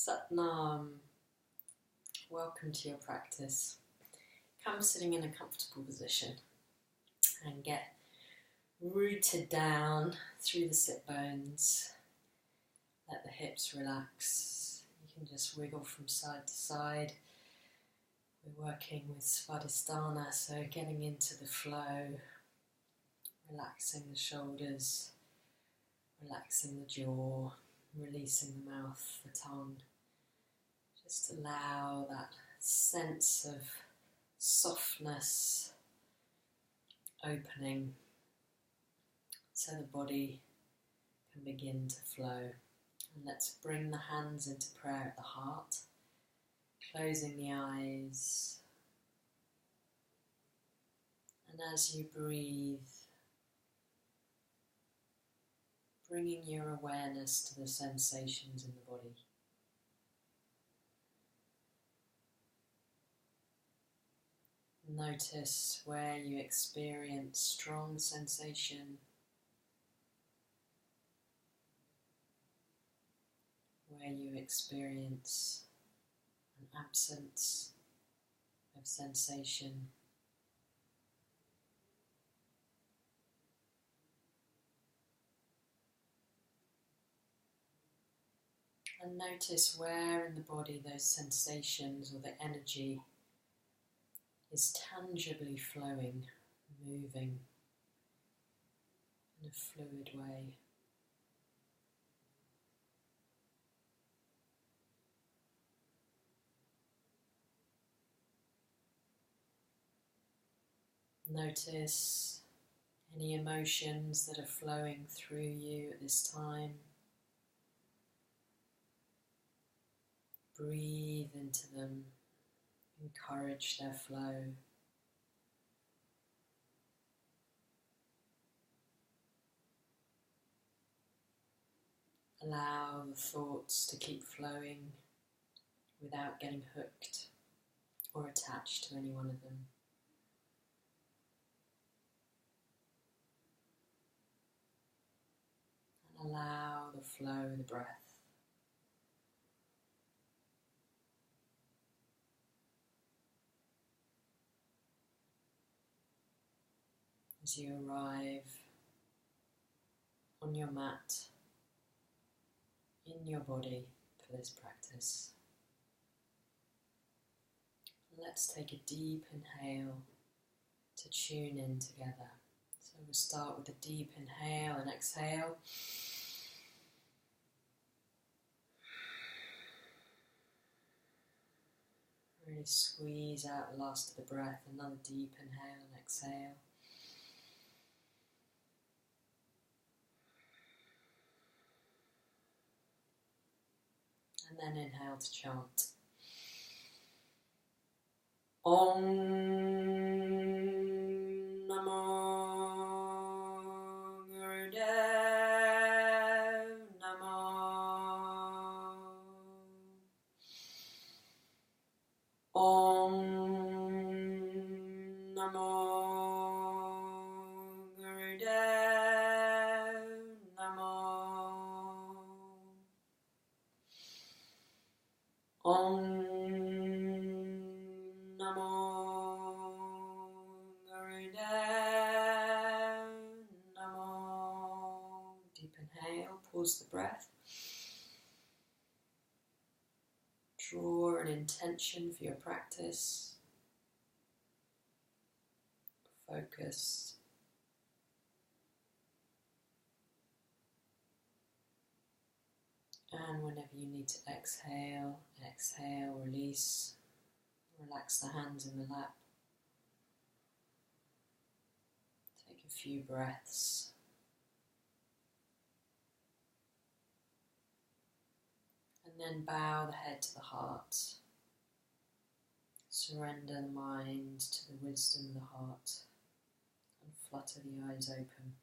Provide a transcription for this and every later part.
Satnam, welcome to your practice. Come sitting in a comfortable position and get rooted down through the sit bones. Let the hips relax. You can just wiggle from side to side. We're working with Svadhisthana, so getting into the flow, relaxing the shoulders, relaxing the jaw, releasing the mouth, the tongue. Just allow that sense of softness opening so the body can begin to flow. And let's bring the hands into prayer at the heart, closing the eyes. And as you breathe, bringing your awareness to the sensations in the body. Notice where you experience strong sensation, where you experience an absence of sensation. And notice where in the body those sensations or the energy is tangibly flowing, moving in a fluid way. Notice any emotions that are flowing through you at this time. Breathe into them. Encourage their flow. Allow the thoughts to keep flowing without getting hooked or attached to any one of them. And allow the flow of the breath. As you arrive on your mat, in your body for this practice. Let's take a deep inhale to tune in together. So we'll start with a deep inhale and exhale. Really squeeze out the last of the breath. Another deep inhale and exhale. And then inhale to chant. Om Namo Gurudev Namo. Om Namo Gurudev Namo. Om Namo Gurudev Namo. Deep inhale, pause the breath. Draw an intention for your practice. Focus. And whenever you need to exhale, exhale, release. Relax the hands in the lap. Take a few breaths. And then bow the head to the heart. Surrender the mind to the wisdom of the heart. And flutter the eyes open.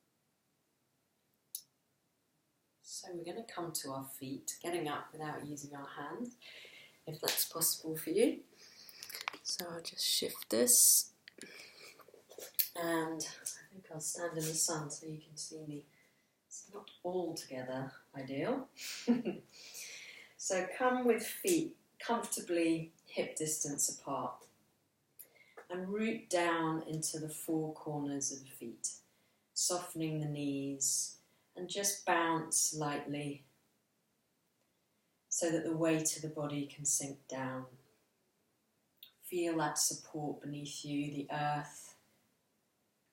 So we're going to come to our feet, getting up without using our hands, if that's possible for you. So I'll just shift this, and I think I'll stand in the sun so you can see me. It's not altogether ideal. So come with feet comfortably hip distance apart and root down into the four corners of the feet, softening the knees, and just bounce lightly so that the weight of the body can sink down. Feel that support beneath you, the earth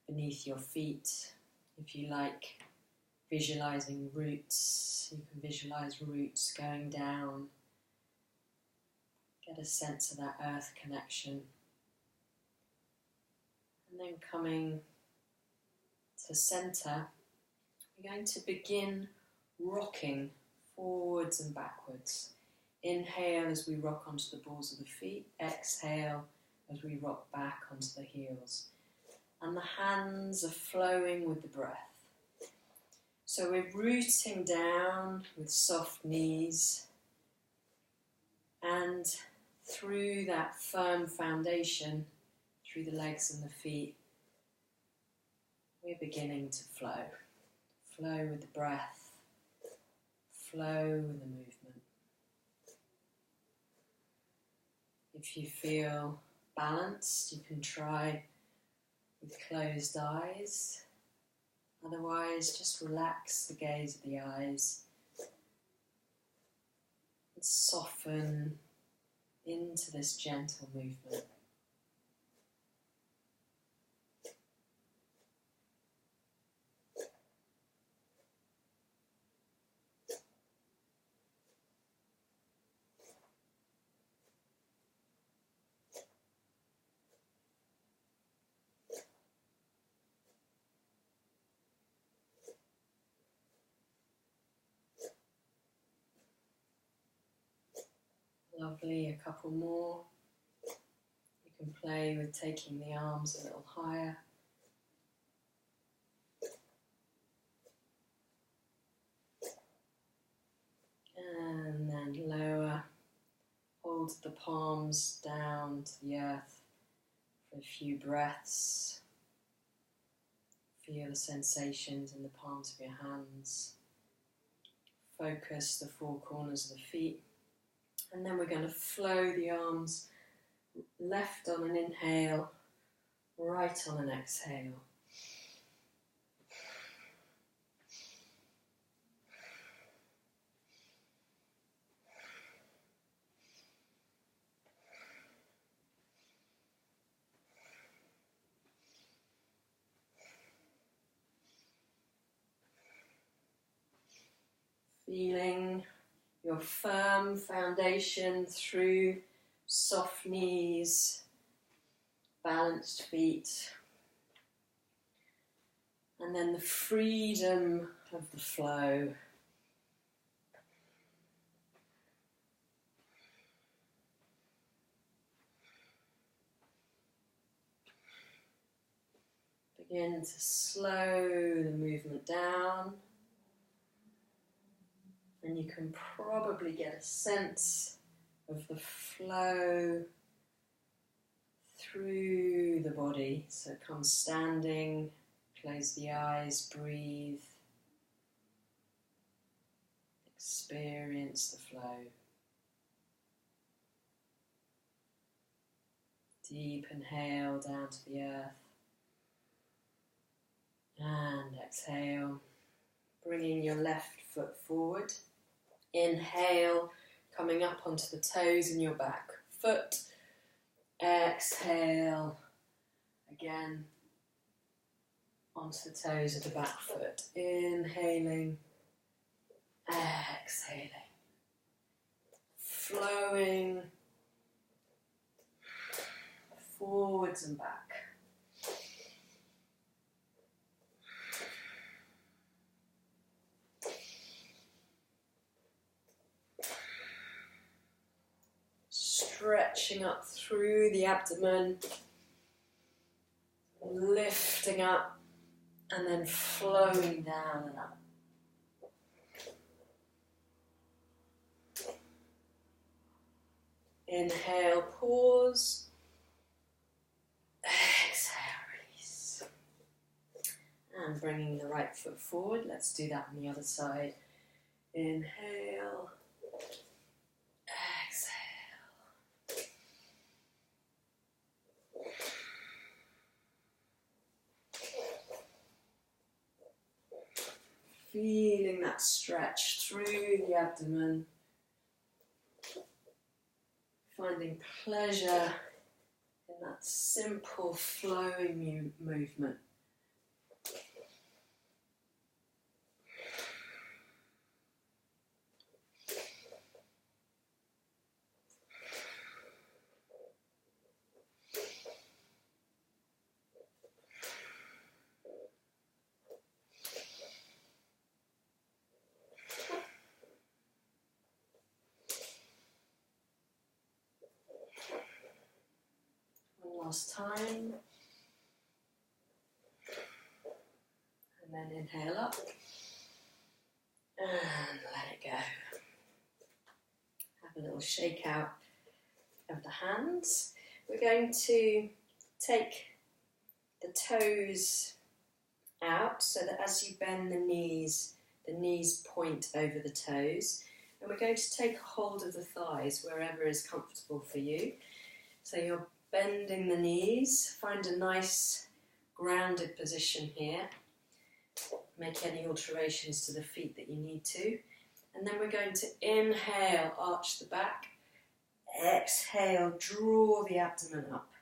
beneath your feet. If you like visualising roots, you can visualise roots going down. Get a sense of that earth connection. And then coming to centre, we're going to begin rocking forwards and backwards. Inhale as we rock onto the balls of the feet. Exhale as we rock back onto the heels. And the hands are flowing with the breath. So we're rooting down with soft knees, and through that firm foundation, through the legs and the feet, we're beginning to flow. Flow with the breath, flow with the movement. If you feel balanced, you can try with closed eyes. Otherwise, just relax the gaze of the eyes and soften into this gentle movement. Lovely, a couple more. You can play with taking the arms a little higher. And then lower. Hold the palms down to the earth for a few breaths. Feel the sensations in the palms of your hands. Focus the four corners of the feet. And then we're going to flow the arms left on an inhale, right on an exhale. Feeling your firm foundation through soft knees, balanced feet, and then the freedom of the flow. Begin to slow the movement down. And you can probably get a sense of the flow through the body. So come standing, close the eyes, breathe. Experience the flow. Deep inhale down to the earth. And exhale, bringing your left foot forward. Inhale, coming up onto the toes in your back foot. Exhale, again, onto the toes of the back foot. Inhaling, exhaling, flowing forwards and back. Stretching up through the abdomen, lifting up and then flowing down and up. Inhale, pause. Exhale, release. And bringing the right foot forward. Let's do that on the other side. Inhale. that stretch through the abdomen, finding pleasure in that simple flowing movement. Last time, and then inhale up and let it go. Have a little shake out of the hands. We're going to take the toes out so that as you bend the knees point over the toes, and we're going to take a hold of the thighs wherever is comfortable for you. So you're bending the knees, find a nice grounded position here. Make any alterations to the feet that you need to. And then we're going to inhale, arch the back. Exhale, draw the abdomen up.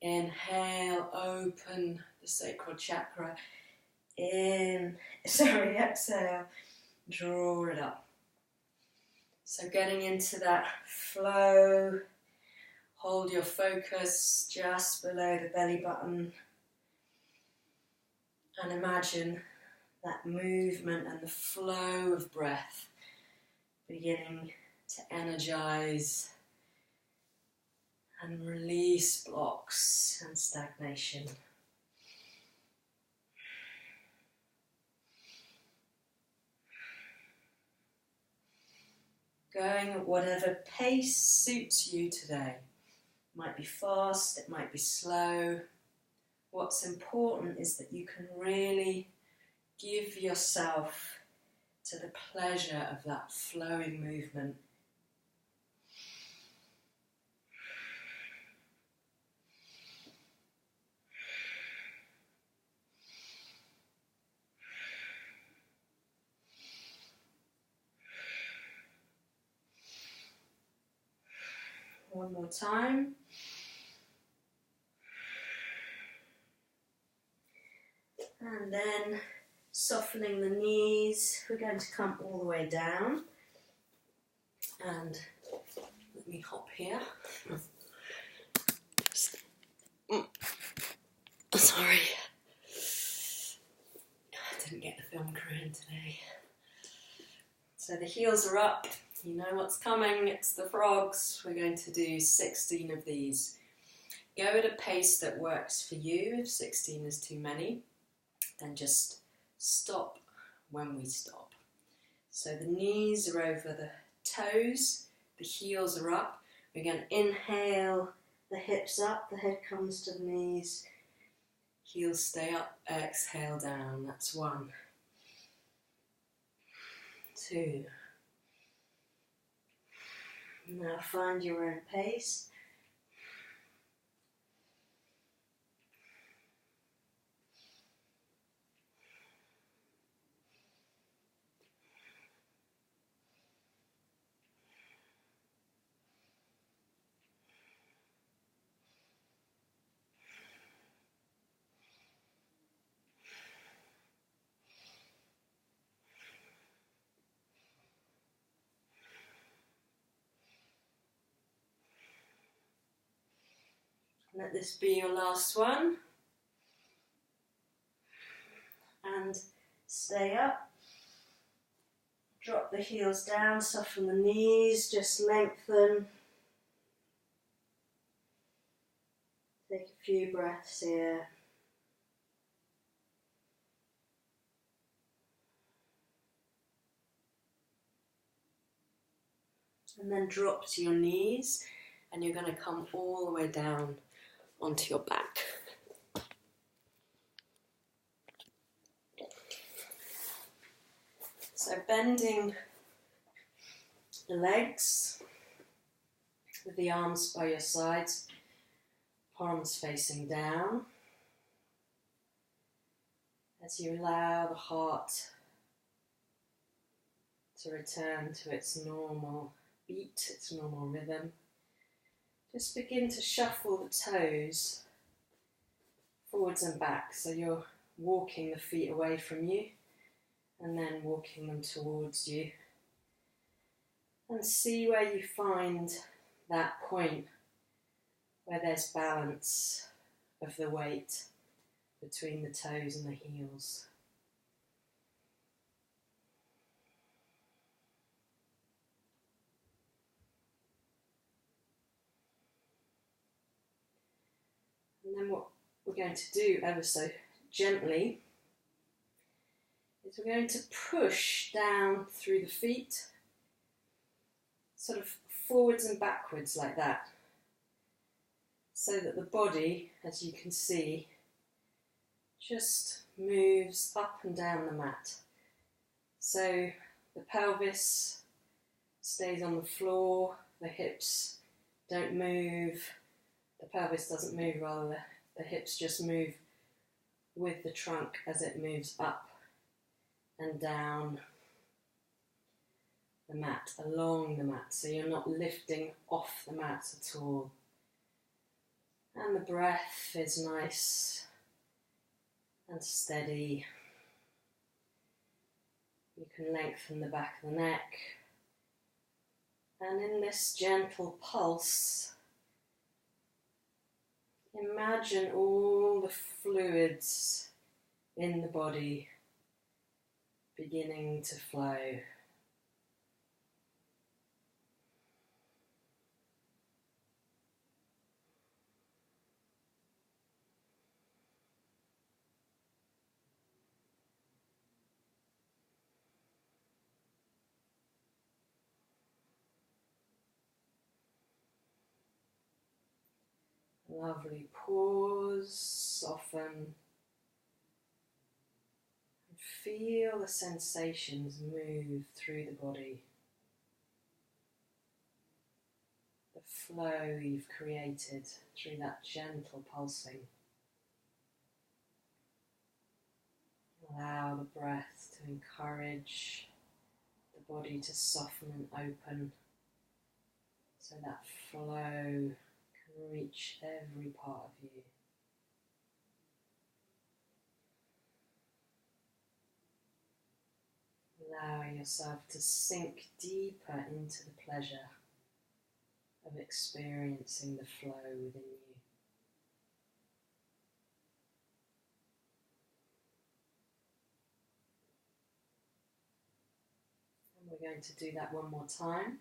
Inhale, open the sacral chakra. Exhale, draw it up. So getting into that flow. Hold your focus just below the belly button and imagine that movement and the flow of breath beginning to energize and release blocks and stagnation. Going at whatever pace suits you today. It might be fast, it might be slow. What's important is that you can really give yourself to the pleasure of that flowing movement. One more time. And then softening the knees, we're going to come all the way down. And let me hop here. Sorry. I didn't get the film crew in today. So the heels are up. You know what's coming, it's the frogs. We're going to do 16 of these. Go at a pace that works for you. If 16 is too many, then just stop when we stop. So the knees are over the toes, the heels are up. We're going to inhale, the hips up, the head comes to the knees, heels stay up, exhale down. That's 1, 2. Now find your own pace. Let this be your last one. And stay up. Drop the heels down, soften the knees, just lengthen. Take a few breaths here. And then drop to your knees, and you're going to come all the way down onto your back. So bending the legs with the arms by your sides, palms facing down, as you allow the heart to return to its normal beat, its normal rhythm. Just begin to shuffle the toes forwards and back, so you're walking the feet away from you and then walking them towards you. And see where you find that point where there's balance of the weight between the toes and the heels. And then what we're going to do ever so gently is we're going to push down through the feet, sort of forwards and backwards like that, so that the body, as you can see, just moves up and down the mat. So the pelvis stays on the floor, the hips don't move, the pelvis doesn't move, rather the hips just move with the trunk as it moves up and down the mat, along the mat, so you're not lifting off the mat at all. And the breath is nice and steady. You can lengthen the back of the neck, and in this gentle pulse, imagine all the fluids in the body beginning to flow. Lovely pause, soften, and feel the sensations move through the body. The flow you've created through that gentle pulsing. Allow the breath to encourage the body to soften and open, so that flow can reach every part of you. Allowing yourself to sink deeper into the pleasure of experiencing the flow within you. And we're going to do that one more time.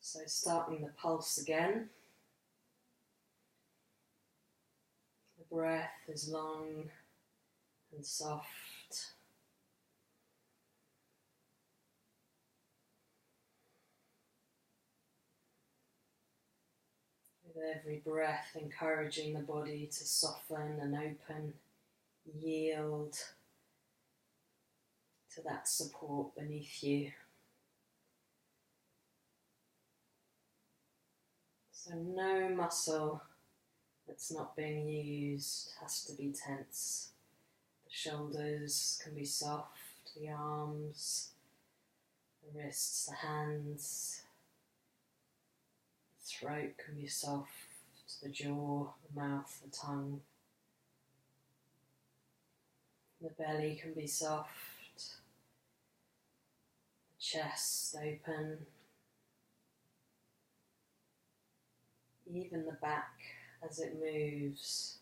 So starting the pulse again. The breath is long and soft. With every breath, encouraging the body to soften and open, yield to that support beneath you. So no muscle that's not being used has to be tense. The shoulders can be soft, the arms, the wrists, the hands. The throat can be soft, the jaw, the mouth, the tongue. The belly can be soft, the chest open. Even the back, as it moves,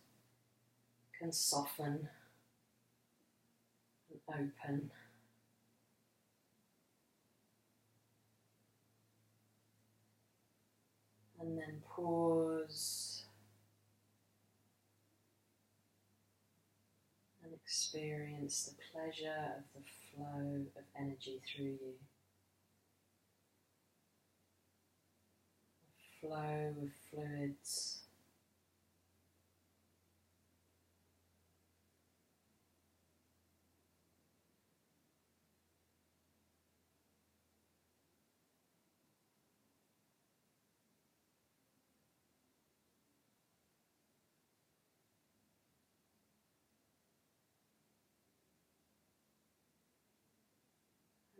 can soften and open. And then pause and experience the pleasure of the flow of energy through you. The flow of fluids.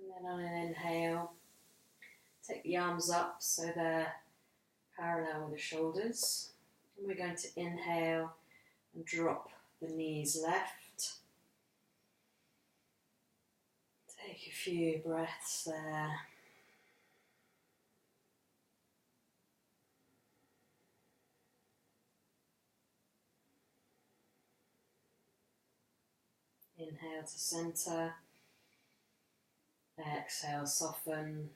And then on an inhale, take the arms up so they're parallel with the shoulders. And we're going to inhale and drop the knees left. Take a few breaths there. Inhale to center. Exhale, soften.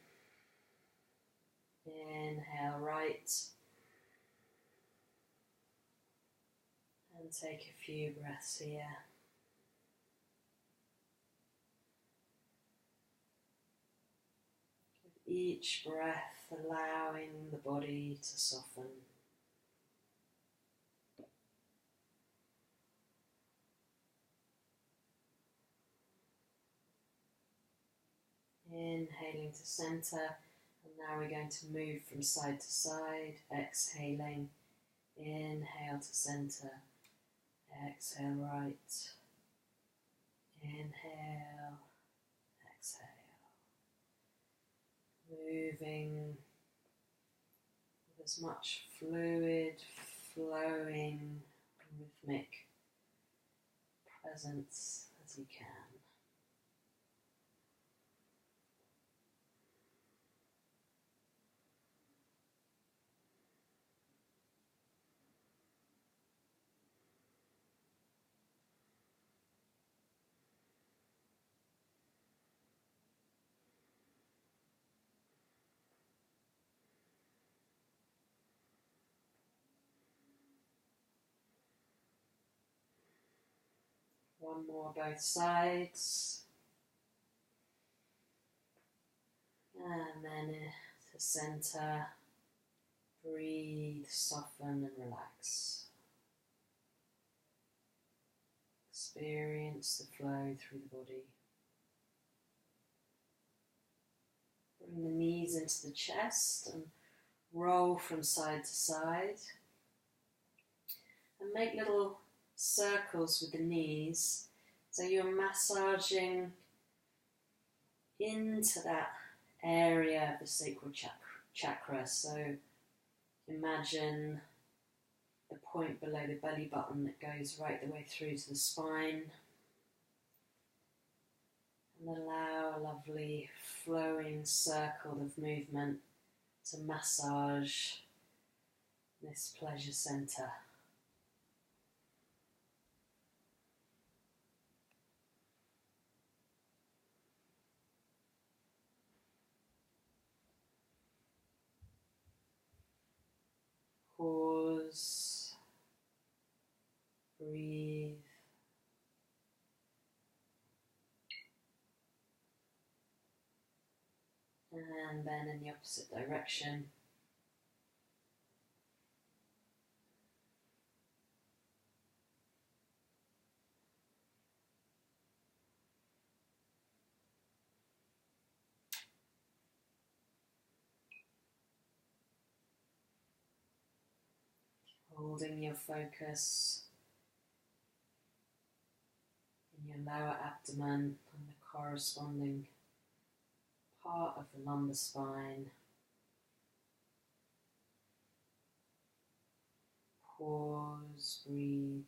Inhale, right. And take a few breaths here. With each breath, allowing the body to soften. Inhaling to center, and now we're going to move from side to side, exhaling, inhale to center, exhale right, inhale, exhale, moving with as much fluid, flowing, rhythmic presence as you can. One more both sides. And then to center, breathe, soften and relax. Experience the flow through the body. Bring the knees into the chest and roll from side to side. And make little circles with the knees, so you're massaging into that area of the sacral chakra. So imagine the point below the belly button that goes right the way through to the spine, and allow a lovely flowing circle of movement to massage this pleasure center. Pause, breathe, and then in the opposite direction. Holding your focus in your lower abdomen and the corresponding part of the lumbar spine. Pause, breathe.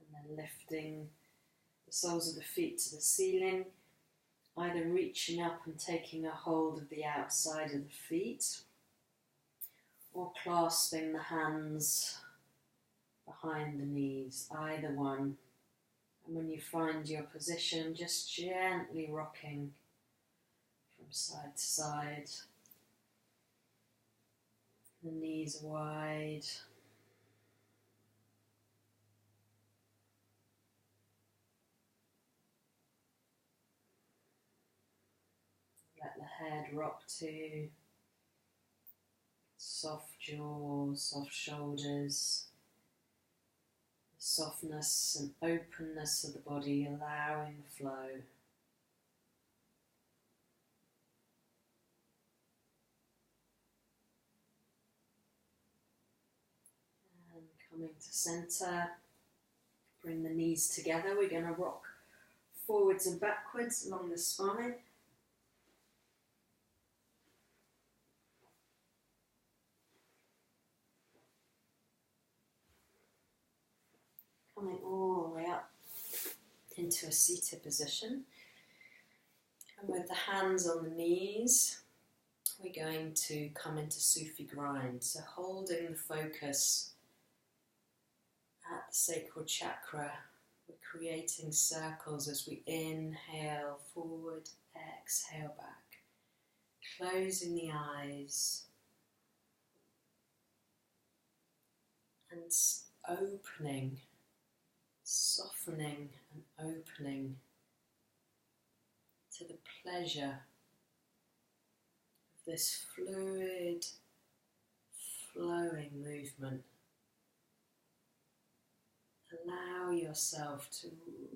And then lifting the soles of the feet to the ceiling, either reaching up and taking a hold of the outside of the feet, or clasping the hands behind the knees, either one. And when you find your position, just gently rocking from side to side. The knees wide. Let the head rock too. Soft jaw, soft shoulders. The softness and openness of the body, allowing the flow. And Coming to centre, bring the knees together. We're going to rock forwards and backwards along the spine. Coming all the way up into a seated position. And with the hands on the knees, we're going to come into Sufi grind. So holding the focus at the sacral chakra, we're creating circles as we inhale forward, exhale back. Closing the eyes and opening, softening and opening to the pleasure of this fluid, flowing movement. Allow yourself to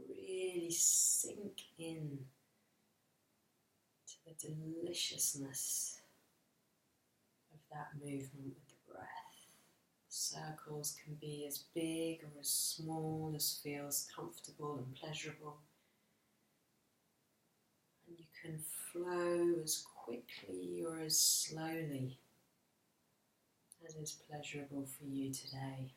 really sink in to the deliciousness of that movement with the breath. Circles can be as big or as small as feels comfortable and pleasurable. And you can flow as quickly or as slowly as is pleasurable for you today.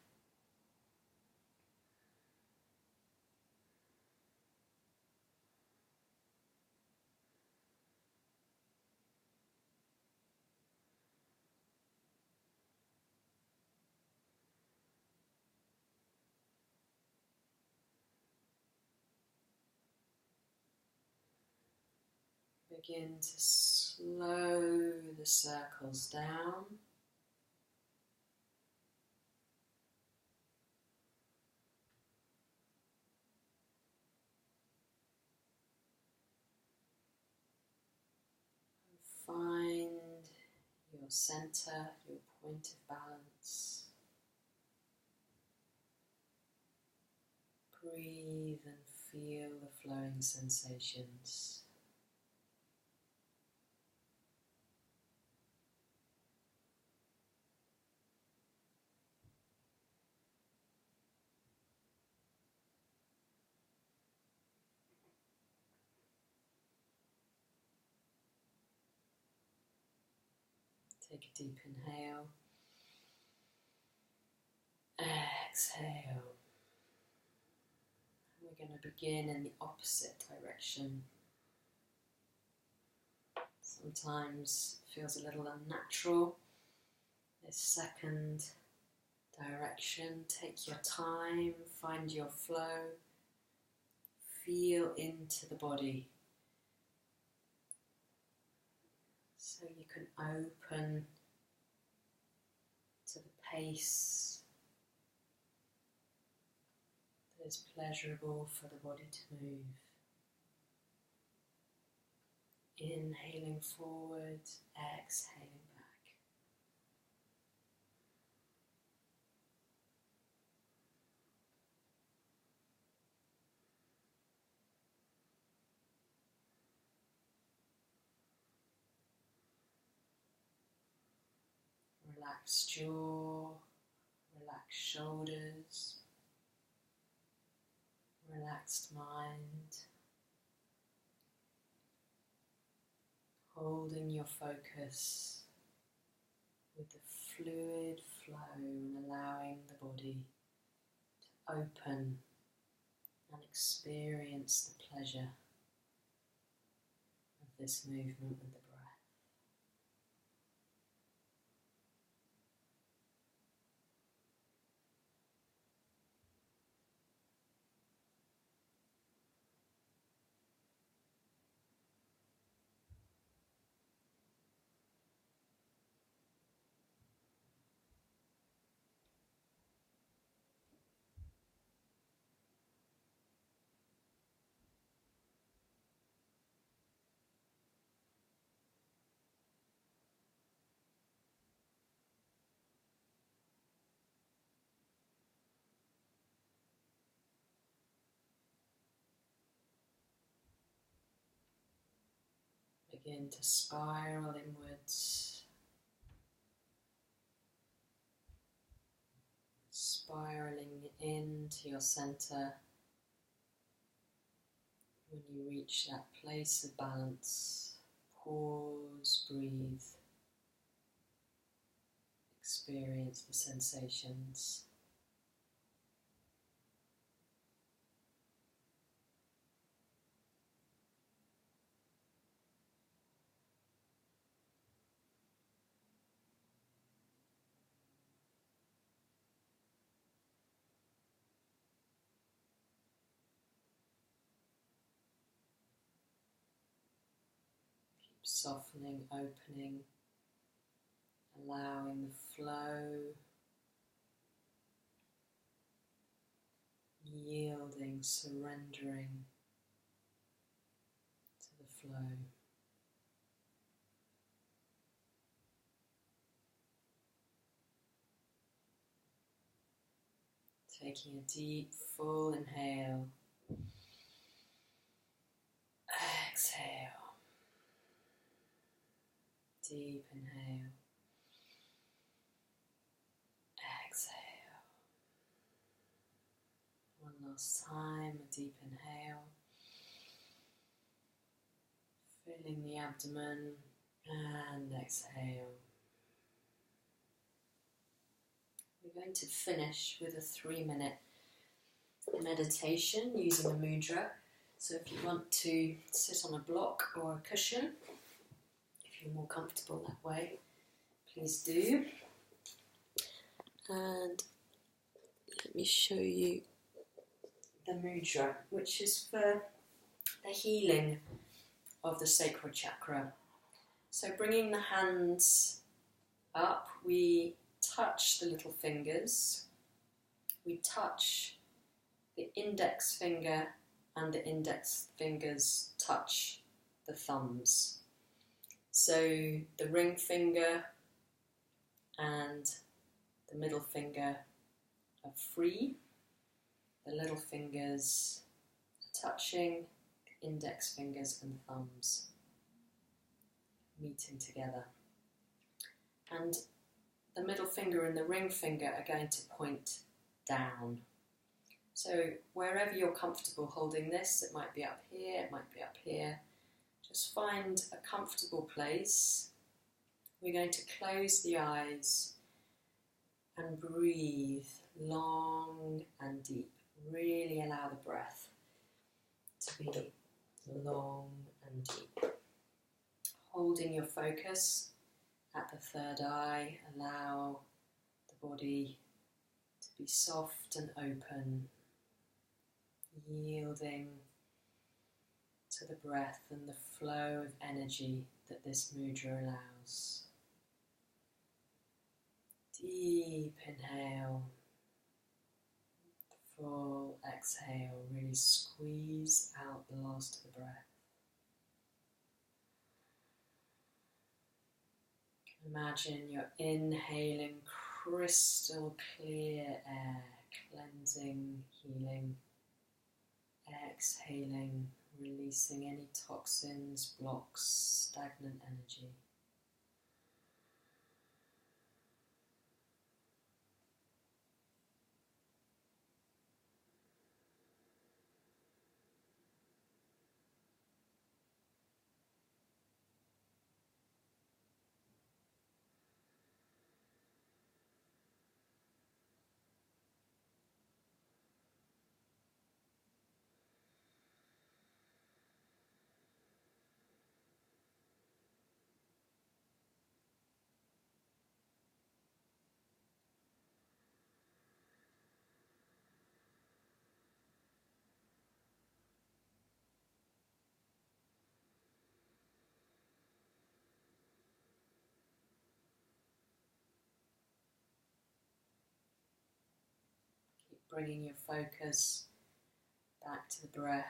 Begin to slow the circles down. Find your center, your point of balance. Breathe and feel the flowing sensations. Take a deep inhale. Exhale. We're going to begin in the opposite direction. Sometimes it feels a little unnatural. This second direction, take your time, find your flow, feel into the body. So you can open to the pace that is pleasurable for the body to move. Inhaling forward, exhaling back. Relaxed jaw, relaxed shoulders, relaxed mind. Holding your focus with the fluid flow and allowing the body to open and experience the pleasure of this movement with the breath. Begin to spiral inwards. spiraling into your center. When you reach that place of balance, pause, breathe, experience the sensations. Softening, opening, allowing the flow, yielding, surrendering to the flow. Taking a deep, full inhale. Exhale. Deep inhale. Exhale. One last time, a deep inhale. Filling the abdomen and exhale. We're going to finish with a 3-minute meditation using a mudra. So if you want to sit on a block or a cushion, if you're more comfortable that way, please do. And let me show you the mudra, which is for the healing of the sacral chakra. So bringing the hands up, we touch the little fingers. We touch the index finger and the index fingers touch the thumbs. So the ring finger and the middle finger are free. The little fingers are touching the index fingers and thumbs, meeting together. And the middle finger and the ring finger are going to point down. So wherever you're comfortable holding this, it might be up here, it might be up here. Just find a comfortable place. We're going to close the eyes and breathe long and deep. Really allow the breath to be long and deep. Holding your focus at the third eye, allow the body to be soft and open, yielding to the breath and the flow of energy that this mudra allows. Deep inhale, full exhale, really squeeze out the last of the breath. Imagine you're inhaling crystal clear air, cleansing, healing. Exhaling, releasing any toxins, blocks, stagnant energy. Bringing your focus back to the breath.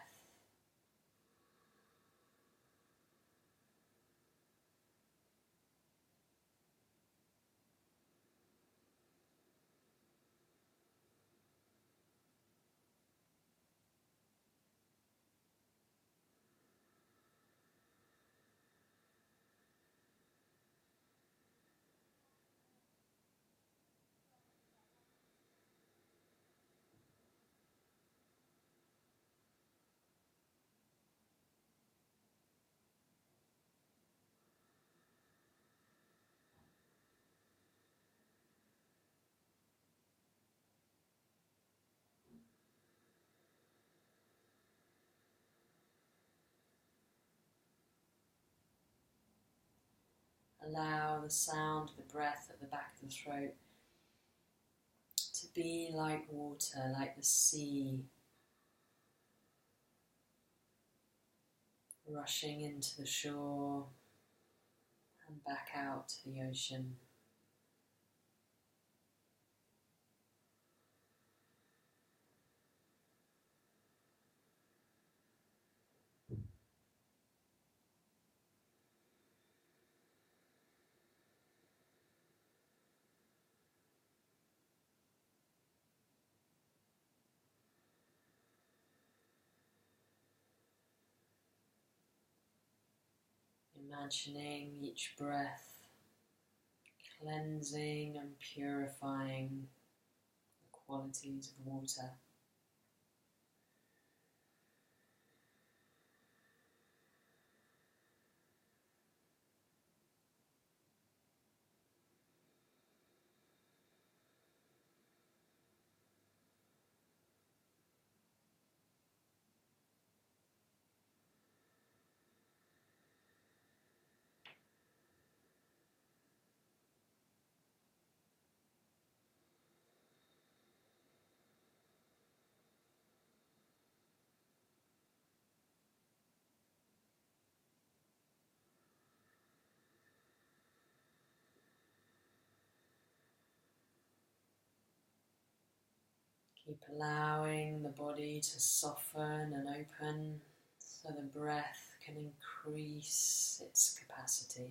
Allow the sound of the breath at the back of the throat to be like water, like the sea, rushing into the shore and back out to the ocean. Imagining each breath cleansing and purifying the qualities of water. Keep allowing the body to soften and open so the breath can increase its capacity.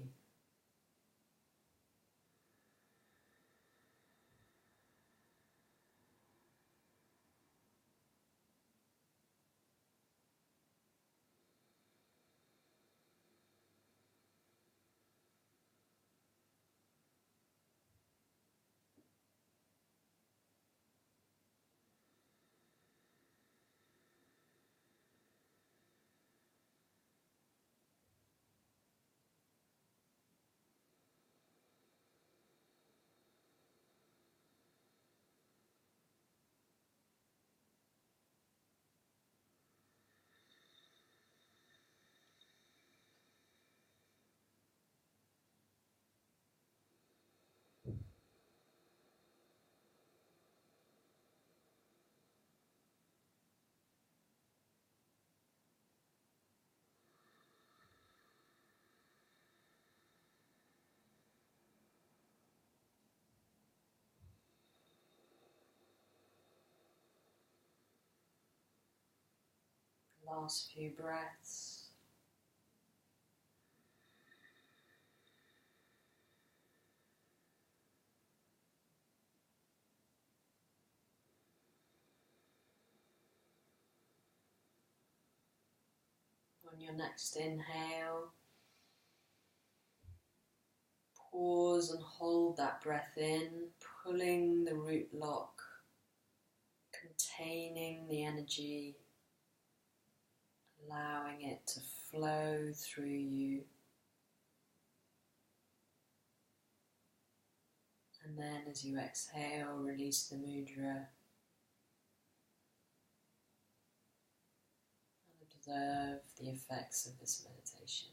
Last few breaths. On your next inhale, pause and hold that breath in, pulling the root lock, containing the energy, allowing it to flow through you. And then as you exhale, release the mudra and observe the effects of this meditation.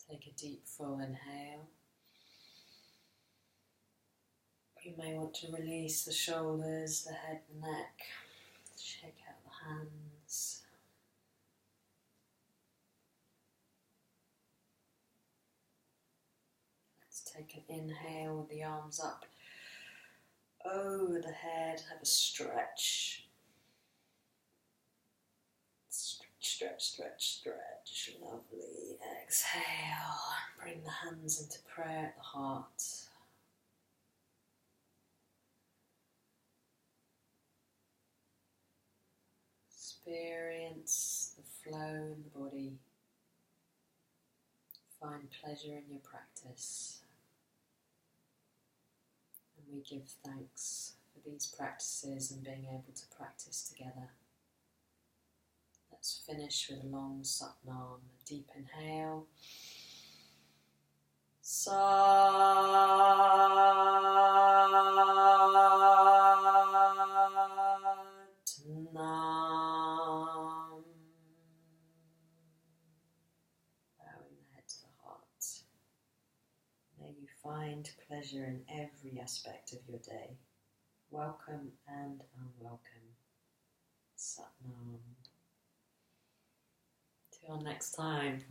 Take a deep full inhale. You may want to release the shoulders, the head, the neck. Shake out the hands. Let's take an inhale with the arms up over the head. Have a stretch. Stretch, stretch, stretch. Lovely. Exhale. Bring the hands into prayer at the heart. Experience the flow in the body. Find pleasure in your practice. And we give thanks for these practices and being able to practice together. Let's finish with a long Satnam, a deep inhale. Satnam. Bowing the head to the heart. May you find pleasure in every aspect of your day, welcome and unwelcome. Satnam. Till next time.